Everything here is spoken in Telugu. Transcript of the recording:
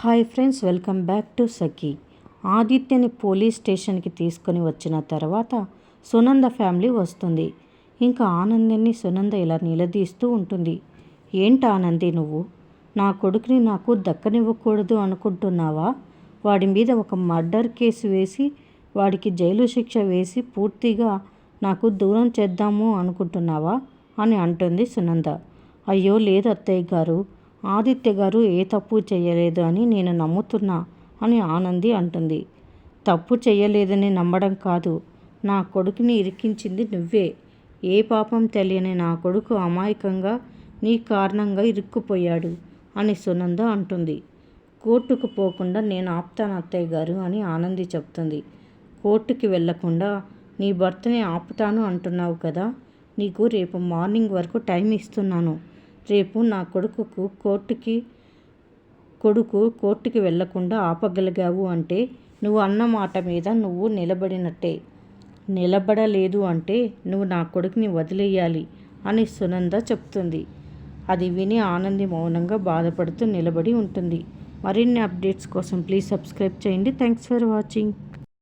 Hi friends, welcome back to Sakhi. ఆదిత్యని పోలీస్ స్టేషన్కి తీసుకొని వచ్చిన తర్వాత సునంద ఫ్యామిలీ వస్తుంది. ఇంకా ఆనందిని సునంద ఇలా నిలదీస్తూ ఉంటుంది. ఏంటి ఆనంది, నువ్వు నా కొడుకుని నాకు దక్కనివ్వకూడదు అనుకుంటున్నావా? వాడి మీద ఒక మర్డర్ కేసు వేసి వాడికి జైలు శిక్ష వేసి పూర్తిగా నాకు దూరం చేద్దాము అనుకుంటున్నావా అని అంటుంది సునంద. అయ్యో లేదు అత్తయ్య గారు, ఆదిత్య గారు ఏ తప్పు చేయలేదు అని నేను నమ్ముతున్నా అని ఆనంది అంటుంది. తప్పు చేయలేదని నమ్మడం కాదు, నా కొడుకుని ఇరికించింది నువ్వే. ఏ పాపం తెలియని నా కొడుకు అమాయకంగా నీ కారణంగా ఇరుక్కుపోయాడు అని సునంద అంటుంది. కోర్టుకు పోకుండా నేను ఆపుతాను అత్తయ్య గారు అని ఆనంది చెప్తుంది. కోర్టుకి వెళ్లకుండా నీ భర్తని ఆపుతాను అంటున్నావు కదా, నీకు రేపు మార్నింగ్ వరకు టైం ఇస్తున్నాను. రేపు నా కోర్టుకి వెళ్లకుండా ఆపగలిగావు అంటే నువ్వు అన్న మాట మీద నువ్వు నిలబడినట్టే. నిలబడలేదు అంటే నువ్వు నా కొడుకుని వదిలేయాలి అని సునంద చెప్తుంది. అది విని ఆనంది మౌనంగా బాధపడుతూ నిలబడి ఉంటుంది. మరిన్ని అప్డేట్స్ కోసం ప్లీజ్ సబ్స్క్రైబ్ చేయండి. Thanks for watching.